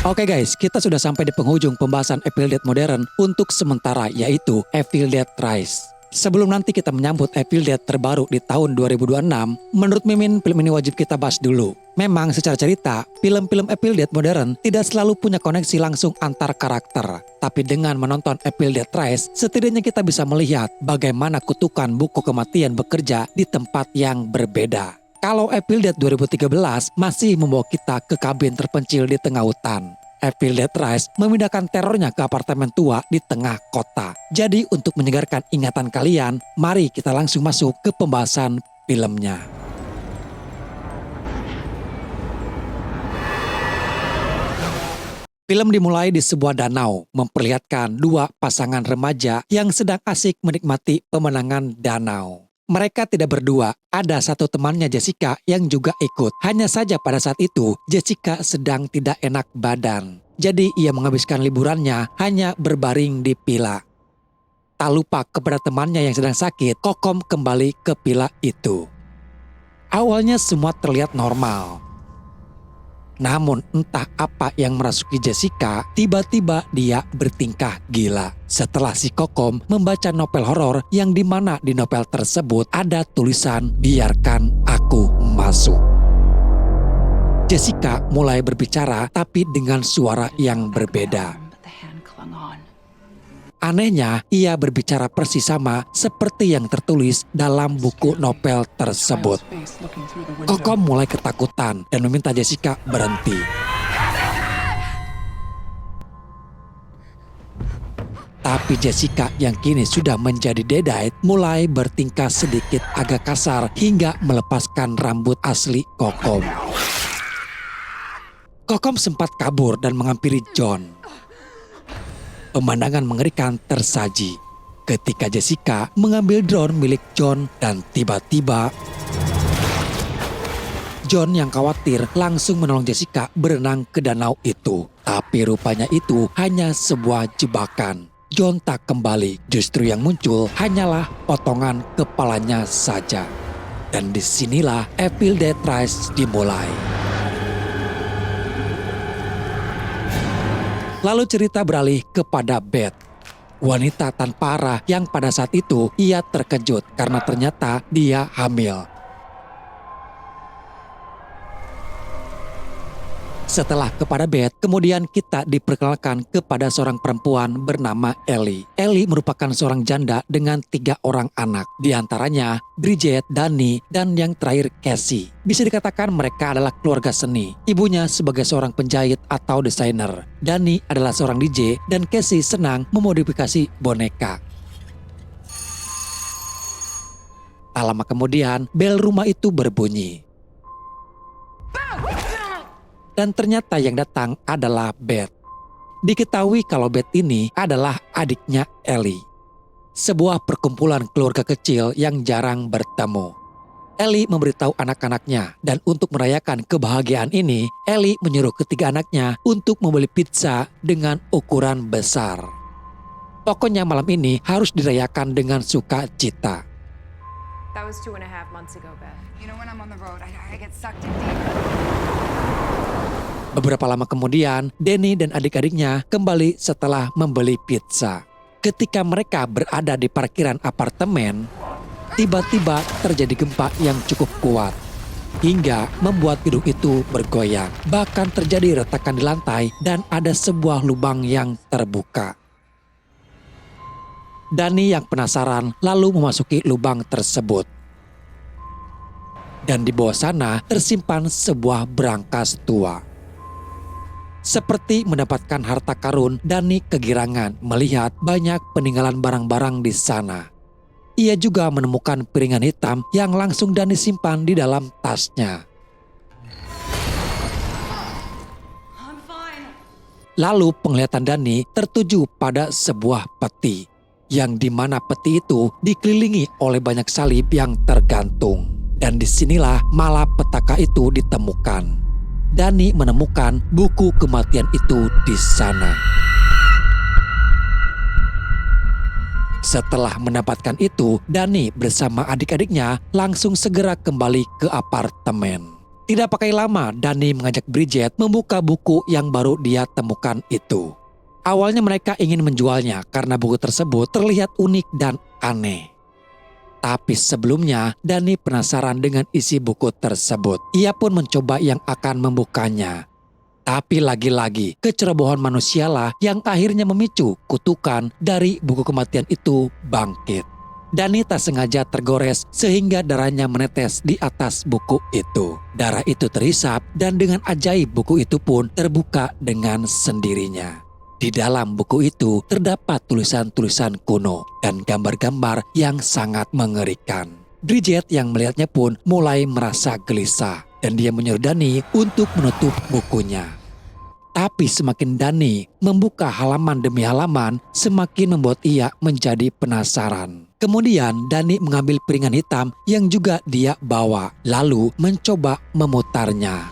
Oke guys, kita sudah sampai di penghujung pembahasan Evil Dead modern untuk sementara, yaitu Evil Dead Rise. Sebelum nanti kita menyambut Evil Dead terbaru di tahun 2026, menurut Mimin film ini wajib kita bahas dulu. Memang secara cerita, film-film Evil Dead modern tidak selalu punya koneksi langsung antar karakter. Tapi dengan menonton Evil Dead Rise, setidaknya kita bisa melihat bagaimana kutukan buku kematian bekerja di tempat yang berbeda. Kalau Evil Dead 2013 masih membawa kita ke kabin terpencil di tengah hutan, Evil Dead Rise memindahkan terornya ke apartemen tua di tengah kota. Jadi untuk menyegarkan ingatan kalian, mari kita langsung masuk ke pembahasan filmnya. Film dimulai di sebuah danau, memperlihatkan dua pasangan remaja yang sedang asik menikmati pemandangan danau. Mereka tidak berdua, ada satu temannya Jessica yang juga ikut. Hanya saja pada saat itu, Jessica sedang tidak enak badan. Jadi ia menghabiskan liburannya hanya berbaring di villa. Tak lupa kepada temannya yang sedang sakit, Kokom kembali ke villa itu. Awalnya semua terlihat normal. Namun entah apa yang merasuki Jessica, tiba-tiba dia bertingkah gila. Setelah si Kokom membaca novel horor yang dimana di novel tersebut ada tulisan "Biarkan aku masuk". Jessica mulai berbicara tapi dengan suara yang berbeda. Anehnya, ia berbicara persis sama seperti yang tertulis dalam buku novel tersebut. Kokom mulai ketakutan dan meminta Jessica berhenti. Tapi Jessica yang kini sudah menjadi deadite mulai bertingkah sedikit agak kasar hingga melepaskan rambut asli Kokom. Kokom sempat kabur dan menghampiri John. Pemandangan mengerikan tersaji ketika Jessica mengambil drone milik John dan tiba-tiba John yang khawatir langsung menolong Jessica berenang ke danau itu. Tapi rupanya itu hanya sebuah jebakan. John tak kembali, justru yang muncul hanyalah potongan kepalanya saja. Dan disinilah Evil Dead Rise dimulai. Lalu cerita beralih kepada Beth, wanita tanpa arah yang pada saat itu ia terkejut karena ternyata dia hamil. Setelah kepada Beth, kemudian kita diperkenalkan kepada seorang perempuan bernama Ellie. Ellie merupakan seorang janda dengan 3 orang anak. Di antaranya Bridget, Danny, dan yang terakhir Cassie. Bisa dikatakan mereka adalah keluarga seni. Ibunya sebagai seorang penjahit atau desainer. Danny adalah seorang DJ dan Cassie senang memodifikasi boneka. Tak lama kemudian, bel rumah itu berbunyi. Dan ternyata yang datang adalah Beth. Diketahui kalau Beth ini adalah adiknya Ellie. Sebuah perkumpulan keluarga kecil yang jarang bertemu. Ellie memberitahu anak-anaknya dan untuk merayakan kebahagiaan ini, Ellie menyuruh ketiga anaknya untuk membeli pizza dengan ukuran besar. Pokoknya malam ini harus dirayakan dengan sukacita. That was 2.5 months ago, Beth. You know when I'm on the road, I get sucked in deep. Beberapa lama kemudian, Danny dan adik-adiknya kembali setelah membeli pizza. Ketika mereka berada di parkiran apartemen, tiba-tiba terjadi gempa yang cukup kuat. Hingga membuat gedung itu bergoyang. Bahkan terjadi retakan di lantai dan ada sebuah lubang yang terbuka. Danny yang penasaran lalu memasuki lubang tersebut. Dan di bawah sana tersimpan sebuah brankas tua. Seperti mendapatkan harta karun, Danny kegirangan melihat banyak peninggalan barang-barang di sana. Ia juga menemukan piringan hitam yang langsung Danny simpan di dalam tasnya. Lalu penglihatan Danny tertuju pada sebuah peti, yang dimana peti itu dikelilingi oleh banyak salib yang tergantung. Dan disinilah malapetaka itu ditemukan. Danny menemukan buku kematian itu di sana. Setelah mendapatkan itu, Danny bersama adik-adiknya langsung segera kembali ke apartemen. Tidak pakai lama, Dani mengajak Bridget membuka buku yang baru dia temukan itu. Awalnya mereka ingin menjualnya karena buku tersebut terlihat unik dan aneh. Tapi sebelumnya, Dani penasaran dengan isi buku tersebut. Ia pun mencoba yang akan membukanya. Tapi lagi-lagi, kecerobohan manusialah yang akhirnya memicu kutukan dari buku kematian itu bangkit. Dani tak sengaja tergores sehingga darahnya menetes di atas buku itu. Darah itu terhisap dan dengan ajaib buku itu pun terbuka dengan sendirinya. Di dalam buku itu terdapat tulisan-tulisan kuno dan gambar-gambar yang sangat mengerikan. Bridget yang melihatnya pun mulai merasa gelisah dan dia menyuruh Dani untuk menutup bukunya. Tapi semakin Dani membuka halaman demi halaman, semakin membuat ia menjadi penasaran. Kemudian Dani mengambil piringan hitam yang juga dia bawa, lalu mencoba memutarnya.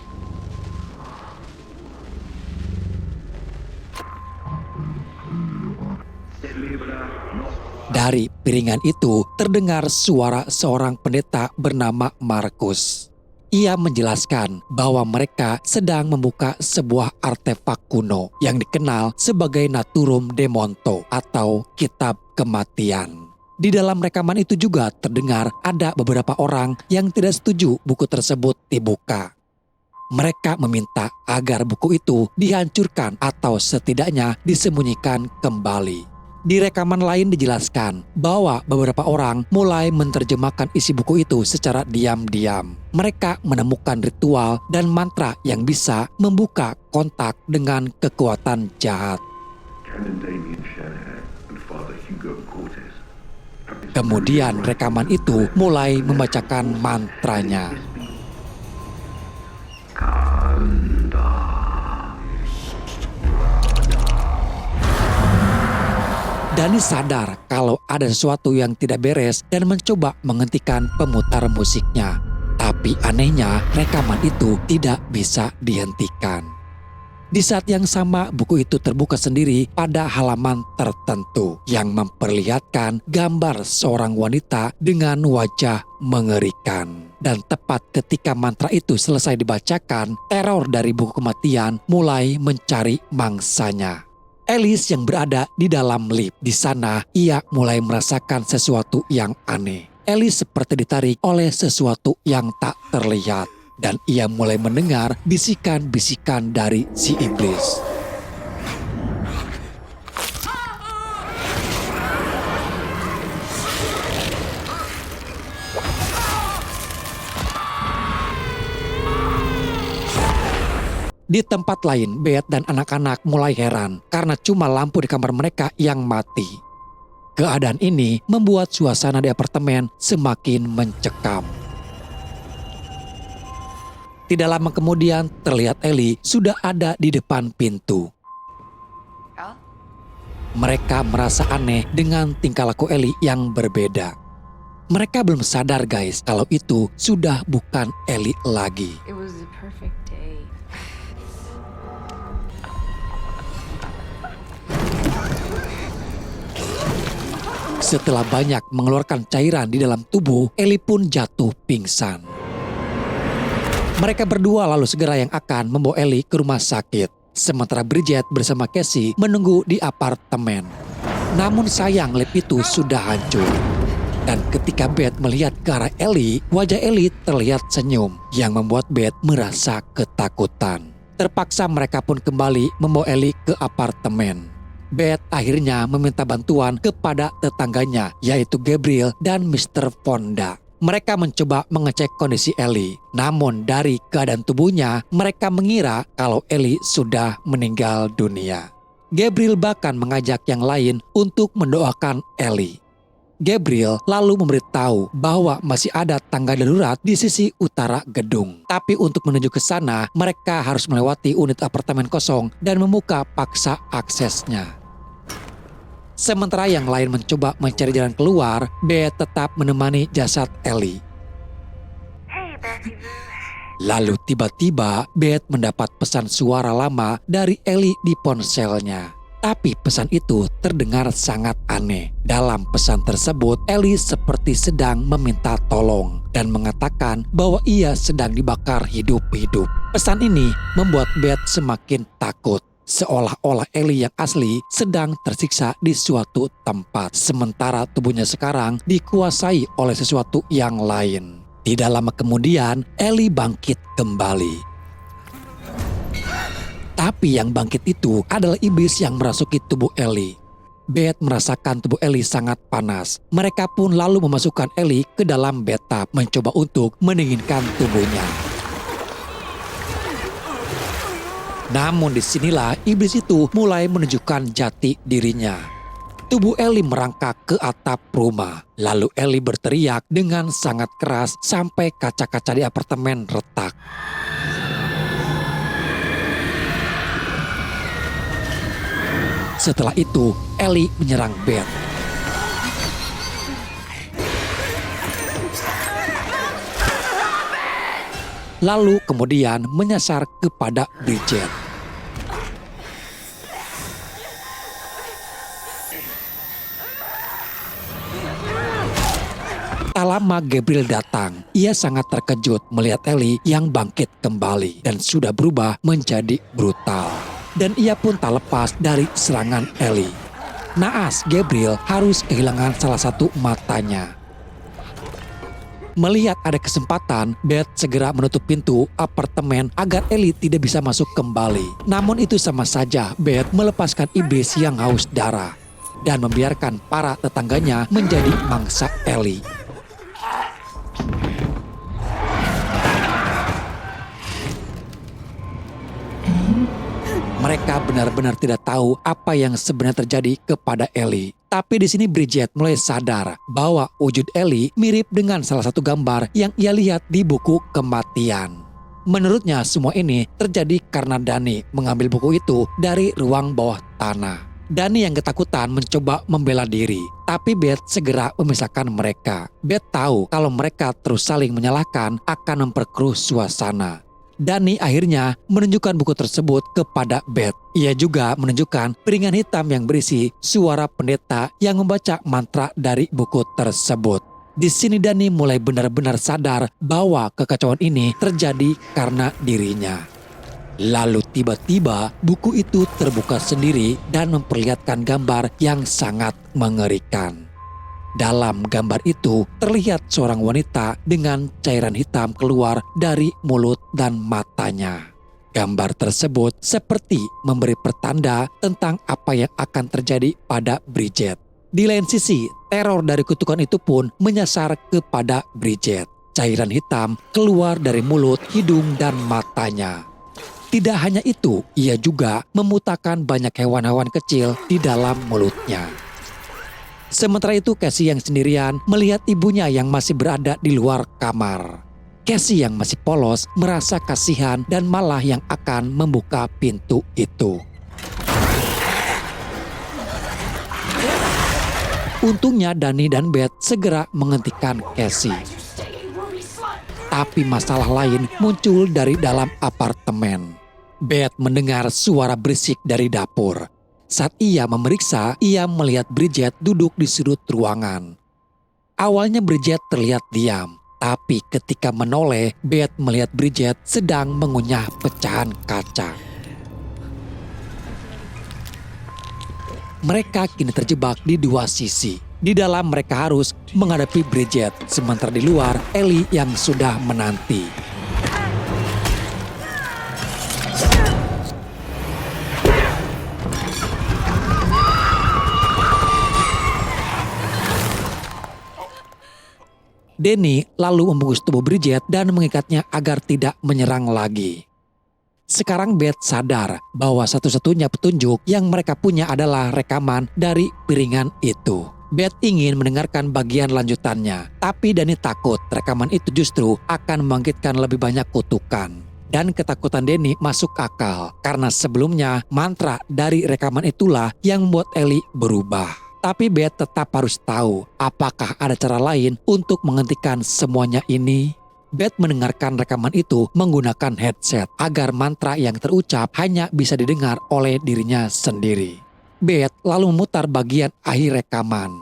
Dari piringan itu terdengar suara seorang pendeta bernama Markus. Ia menjelaskan bahwa mereka sedang membuka sebuah artefak kuno yang dikenal sebagai Naturum Demonto atau Kitab Kematian. Di dalam rekaman itu juga terdengar ada beberapa orang yang tidak setuju buku tersebut dibuka. Mereka meminta agar buku itu dihancurkan atau setidaknya disembunyikan kembali. Di rekaman lain dijelaskan bahwa beberapa orang mulai menerjemahkan isi buku itu secara diam-diam. Mereka menemukan ritual dan mantra yang bisa membuka kontak dengan kekuatan jahat. Kemudian rekaman itu mulai membacakan mantranya. Dani sadar kalau ada sesuatu yang tidak beres dan mencoba menghentikan pemutar musiknya. Tapi anehnya rekaman itu tidak bisa dihentikan. Di saat yang sama buku itu terbuka sendiri pada halaman tertentu yang memperlihatkan gambar seorang wanita dengan wajah mengerikan. Dan tepat ketika mantra itu selesai dibacakan, teror dari buku kematian mulai mencari mangsanya. Alice yang berada di dalam lift. Di sana, ia mulai merasakan sesuatu yang aneh. Alice seperti ditarik oleh sesuatu yang tak terlihat. Dan ia mulai mendengar bisikan-bisikan dari si iblis. Di tempat lain, Beth dan anak-anak mulai heran karena cuma lampu di kamar mereka yang mati. Keadaan ini membuat suasana di apartemen semakin mencekam. Tidak lama kemudian terlihat Ellie sudah ada di depan pintu. Mereka merasa aneh dengan tingkah laku Ellie yang berbeda. Mereka belum sadar guys kalau itu sudah bukan Ellie lagi. It was the perfect day. Setelah banyak mengeluarkan cairan di dalam tubuh, Ellie pun jatuh pingsan. Mereka berdua lalu segera yang akan membawa Ellie ke rumah sakit. Sementara Bridget bersama Casey menunggu di apartemen. Namun sayang lift itu sudah hancur. Dan ketika Beth melihat ke arah Ellie, wajah Ellie terlihat senyum yang membuat Beth merasa ketakutan. Terpaksa mereka pun kembali membawa Ellie ke apartemen. Beth akhirnya meminta bantuan kepada tetangganya yaitu Gabriel dan Mr. Fonda. Mereka mencoba mengecek kondisi Ellie. Namun dari keadaan tubuhnya mereka mengira kalau Ellie sudah meninggal dunia. Gabriel bahkan mengajak yang lain untuk mendoakan Ellie. Gabriel lalu memberitahu bahwa masih ada tangga darurat di sisi utara gedung. Tapi untuk menuju ke sana, mereka harus melewati unit apartemen kosong dan membuka paksa aksesnya. Sementara yang lain mencoba mencari jalan keluar, Beth tetap menemani jasad Ellie. Hey, Betty Boo. Lalu tiba-tiba Beth mendapat pesan suara lama dari Ellie di ponselnya. Tapi pesan itu terdengar sangat aneh. Dalam pesan tersebut, Ellie seperti sedang meminta tolong dan mengatakan bahwa ia sedang dibakar hidup-hidup. Pesan ini membuat Beth semakin takut. Seolah-olah Ellie yang asli sedang tersiksa di suatu tempat, sementara tubuhnya sekarang dikuasai oleh sesuatu yang lain. Tidak lama kemudian, Ellie bangkit kembali. Tapi yang bangkit itu adalah iblis yang merasuki tubuh Ellie. Beth merasakan tubuh Ellie sangat panas. Mereka pun lalu memasukkan Ellie ke dalam bathtub, mencoba untuk mendinginkan tubuhnya. Namun disinilah iblis itu mulai menunjukkan jati dirinya. Tubuh Ellie merangkak ke atap rumah. Lalu Ellie berteriak dengan sangat keras sampai kaca-kaca di apartemen retak. Setelah itu, Ellie menyerang Beth. Lalu kemudian menyasar kepada Bridget. Tak lama Gabriel datang. Ia sangat terkejut melihat Ellie yang bangkit kembali dan sudah berubah menjadi brutal. Dan ia pun tak lepas dari serangan Ellie. Naas, Gabriel harus kehilangan salah satu matanya. Melihat ada kesempatan, Beth segera menutup pintu apartemen agar Ellie tidak bisa masuk kembali. Namun itu sama saja Beth melepaskan iblis yang haus darah dan membiarkan para tetangganya menjadi mangsa Ellie. Mereka benar-benar tidak tahu apa yang sebenarnya terjadi kepada Ellie. Tapi di sini Bridget mulai sadar bahwa wujud Ellie mirip dengan salah satu gambar yang ia lihat di buku kematian. Menurutnya semua ini terjadi karena Danny mengambil buku itu dari ruang bawah tanah. Danny yang ketakutan mencoba membela diri, tapi Beth segera memisahkan mereka. Beth tahu kalau mereka terus saling menyalahkan akan memperkeruh suasana. Danny akhirnya menunjukkan buku tersebut kepada Beth. Ia juga menunjukkan piringan hitam yang berisi suara pendeta yang membaca mantra dari buku tersebut. Di sini Danny mulai benar-benar sadar bahwa kekacauan ini terjadi karena dirinya. Lalu tiba-tiba buku itu terbuka sendiri dan memperlihatkan gambar yang sangat mengerikan. Dalam gambar itu terlihat seorang wanita dengan cairan hitam keluar dari mulut dan matanya. Gambar tersebut seperti memberi pertanda tentang apa yang akan terjadi pada Bridget. Di lain sisi, teror dari kutukan itu pun menyasar kepada Bridget. Cairan hitam keluar dari mulut, hidung, dan matanya. Tidak hanya itu, ia juga memutakan banyak hewan-hewan kecil di dalam mulutnya. Sementara itu Cassie yang sendirian melihat ibunya yang masih berada di luar kamar. Cassie yang masih polos merasa kasihan dan malah yang akan membuka pintu itu. Untungnya Danny dan Beth segera menghentikan Cassie. Tapi masalah lain muncul dari dalam apartemen. Beth mendengar suara berisik dari dapur. Saat ia memeriksa, ia melihat Bridget duduk di sudut ruangan. Awalnya Bridget terlihat diam, tapi ketika menoleh, Beth melihat Bridget sedang mengunyah pecahan kaca. Mereka kini terjebak di dua sisi. Di dalam mereka harus menghadapi Bridget, sementara di luar Ellie yang sudah menanti. Danny lalu membungkus tubuh Bridget dan mengikatnya agar tidak menyerang lagi. Sekarang Beth sadar bahwa satu-satunya petunjuk yang mereka punya adalah rekaman dari piringan itu. Beth ingin mendengarkan bagian lanjutannya, tapi Danny takut rekaman itu justru akan membangkitkan lebih banyak kutukan. Dan ketakutan Danny masuk akal, karena sebelumnya mantra dari rekaman itulah yang membuat Ellie berubah. Tapi Beth tetap harus tahu apakah ada cara lain untuk menghentikan semuanya ini. Beth mendengarkan rekaman itu menggunakan headset agar mantra yang terucap hanya bisa didengar oleh dirinya sendiri. Beth lalu memutar bagian akhir rekaman.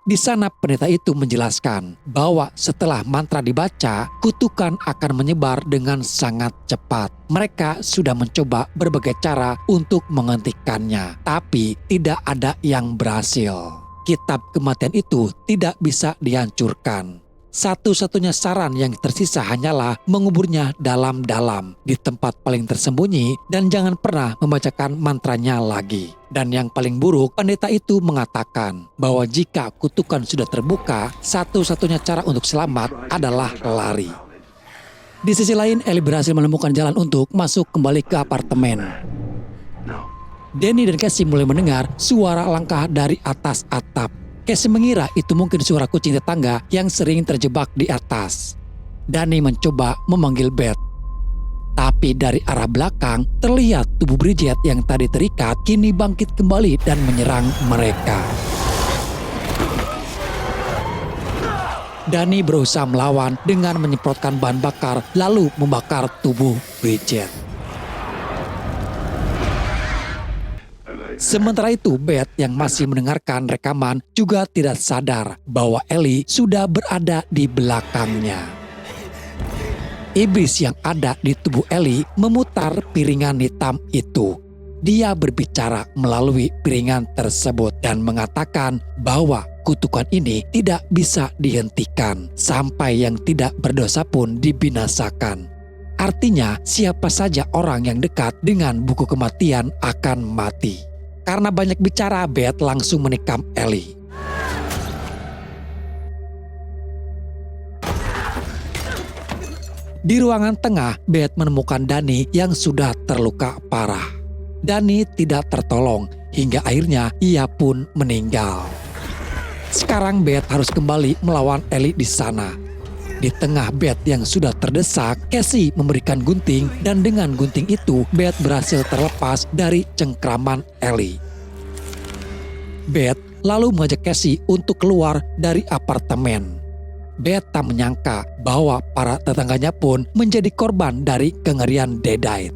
Di sana pendeta itu menjelaskan bahwa setelah mantra dibaca, kutukan akan menyebar dengan sangat cepat. Mereka sudah mencoba berbagai cara untuk menghentikannya, tapi tidak ada yang berhasil. Kitab kematian itu tidak bisa dihancurkan. Satu-satunya saran yang tersisa hanyalah menguburnya dalam-dalam di tempat paling tersembunyi dan jangan pernah membacakan mantranya lagi. Dan yang paling buruk, pendeta itu mengatakan bahwa jika kutukan sudah terbuka, satu-satunya cara untuk selamat adalah lari. Di sisi lain, Ellie berhasil menemukan jalan untuk masuk kembali ke apartemen. Danny dan Cassie mulai mendengar suara langkah dari atas atap. Cassie mengira itu mungkin suara kucing tetangga yang sering terjebak di atas. Danny mencoba memanggil Beth. Tapi dari arah belakang terlihat tubuh Bridget yang tadi terikat kini bangkit kembali dan menyerang mereka. Danny berusaha melawan dengan menyemprotkan bahan bakar lalu membakar tubuh Bridget. Sementara itu, Beth yang masih mendengarkan rekaman juga tidak sadar bahwa Ellie sudah berada di belakangnya. Iblis yang ada di tubuh Ellie memutar piringan hitam itu. Dia berbicara melalui piringan tersebut dan mengatakan bahwa kutukan ini tidak bisa dihentikan sampai yang tidak berdosa pun dibinasakan. Artinya, siapa saja orang yang dekat dengan buku kematian akan mati. Karena banyak bicara, Beth langsung menikam Ellie. Di ruangan tengah, Beth menemukan Danny yang sudah terluka parah. Danny tidak tertolong hingga akhirnya ia pun meninggal. Sekarang Beth harus kembali melawan Ellie di sana. Di tengah Beth yang sudah terdesak, Cassie memberikan gunting dan dengan gunting itu Beth berhasil terlepas dari cengkraman Ellie. Beth lalu mengajak Cassie untuk keluar dari apartemen. Beth tak menyangka bahwa para tetangganya pun menjadi korban dari kengerian Deadite.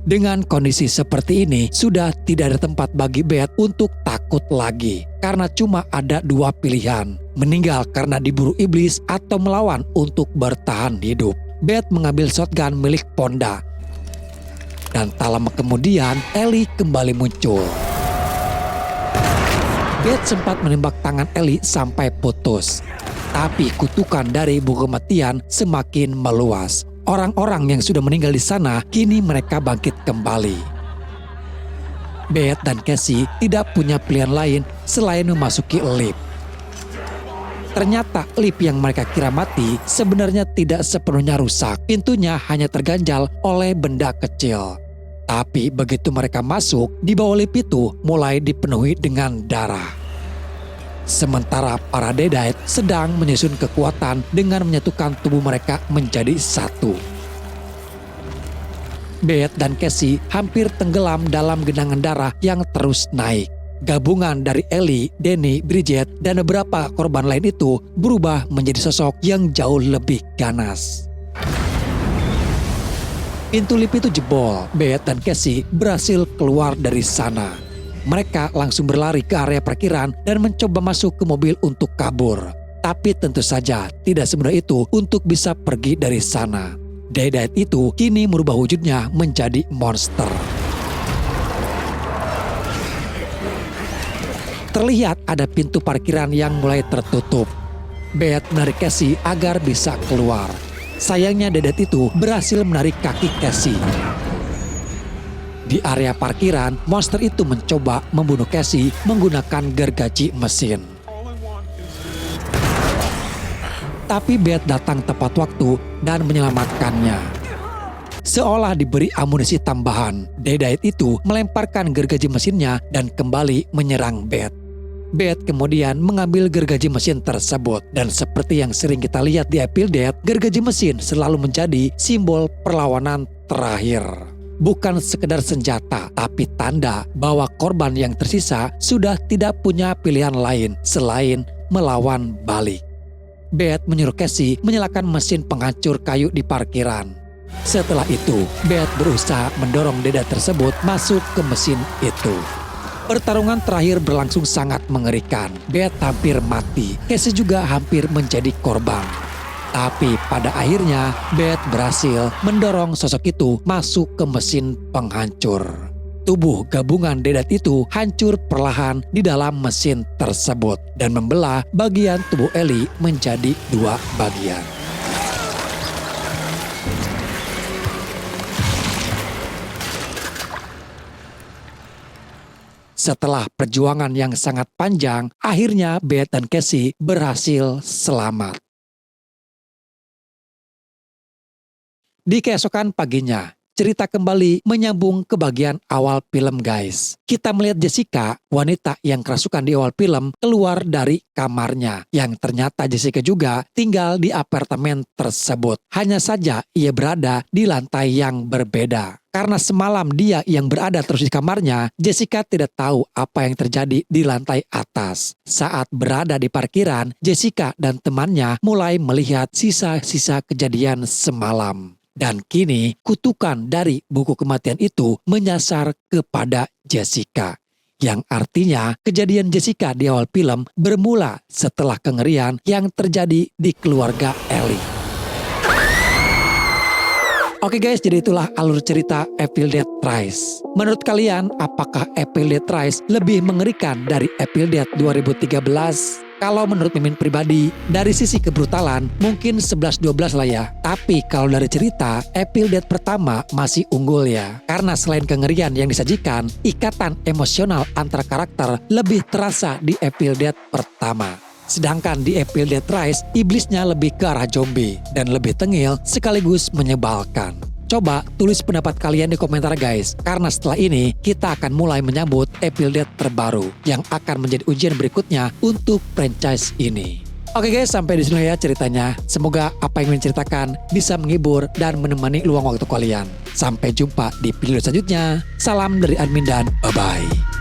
Dengan kondisi seperti ini, sudah tidak ada tempat bagi Beth untuk takut lagi. Karena cuma ada dua pilihan, meninggal karena diburu iblis atau melawan untuk bertahan hidup. Beth mengambil shotgun milik Fonda. Dan tak lama kemudian, Ellie kembali muncul. Beth sempat menembak tangan Ellie sampai putus. Tapi kutukan dari buku kematian semakin meluas. Orang-orang yang sudah meninggal di sana, kini mereka bangkit kembali. Beth dan Cassie tidak punya pilihan lain selain memasuki lift. Ternyata lift yang mereka kira mati sebenarnya tidak sepenuhnya rusak. Pintunya hanya terganjal oleh benda kecil. Tapi begitu mereka masuk, di bawah lift itu mulai dipenuhi dengan darah. Sementara para Deadite sedang menyusun kekuatan dengan menyatukan tubuh mereka menjadi satu. Beth dan Cassie hampir tenggelam dalam genangan darah yang terus naik. Gabungan dari Ellie, Danny, Bridget, dan beberapa korban lain itu berubah menjadi sosok yang jauh lebih ganas. Pintu lift itu jebol. Beth dan Cassie berhasil keluar dari sana. Mereka langsung berlari ke area parkiran dan mencoba masuk ke mobil untuk kabur. Tapi tentu saja tidak semudah itu untuk bisa pergi dari sana. Deadite itu kini merubah wujudnya menjadi monster. Terlihat ada pintu parkiran yang mulai tertutup. Beth menarik Cassie agar bisa keluar. Sayangnya Deadite itu berhasil menarik kaki Cassie. Di area parkiran, monster itu mencoba membunuh Cassie menggunakan gergaji mesin. Tapi Beth datang tepat waktu dan menyelamatkannya. Seolah diberi amunisi tambahan, Deadite itu melemparkan gergaji mesinnya dan kembali menyerang Beth. Beth kemudian mengambil gergaji mesin tersebut dan seperti yang sering kita lihat di Evil Dead, gergaji mesin selalu menjadi simbol perlawanan terakhir. Bukan sekedar senjata, tapi tanda bahwa korban yang tersisa sudah tidak punya pilihan lain selain melawan balik. Beth menyuruh Cassie menyalakan mesin penghancur kayu di parkiran. Setelah itu, Beth berusaha mendorong Deadite tersebut masuk ke mesin itu. Pertarungan terakhir berlangsung sangat mengerikan. Beth hampir mati, Casey juga hampir menjadi korban. Tapi pada akhirnya Beth berhasil mendorong sosok itu masuk ke mesin penghancur. Tubuh gabungan Death itu hancur perlahan di dalam mesin tersebut dan membelah bagian tubuh Ellie menjadi 2 bagian. Setelah perjuangan yang sangat panjang, akhirnya Beth dan Casey berhasil selamat. Di keesokan paginya, cerita kembali menyambung ke bagian awal film guys. Kita melihat Jessica, wanita yang kerasukan di awal film, keluar dari kamarnya. Yang ternyata Jessica juga tinggal di apartemen tersebut. Hanya saja ia berada di lantai yang berbeda. Karena semalam dia yang berada terus di kamarnya, Jessica tidak tahu apa yang terjadi di lantai atas. Saat berada di parkiran, Jessica dan temannya mulai melihat sisa-sisa kejadian semalam. Dan kini kutukan dari buku kematian itu menyasar kepada Jessica. Yang artinya kejadian Jessica di awal film bermula setelah kengerian yang terjadi di keluarga Ellie. Oke guys, jadi itulah alur cerita Evil Dead Rise. Menurut kalian, apakah Evil Dead Rise lebih mengerikan dari Evil Dead 2013? Kalau menurut Mimin pribadi, dari sisi kebrutalan mungkin 11-12 lah ya. Tapi kalau dari cerita, Evil Dead pertama masih unggul ya. Karena selain kengerian yang disajikan, ikatan emosional antara karakter lebih terasa di Evil Dead pertama. Sedangkan di Evil Dead Rise, iblisnya lebih ke arah zombie dan lebih tengil sekaligus menyebalkan. Coba tulis pendapat kalian di komentar guys, karena setelah ini kita akan mulai menyambut Evil Dead terbaru yang akan menjadi ujian berikutnya untuk franchise ini. Oke guys, sampai di sini ya ceritanya. Semoga apa yang menceritakan bisa menghibur dan menemani luang waktu kalian. Sampai jumpa di video selanjutnya. Salam dari admin dan bye-bye.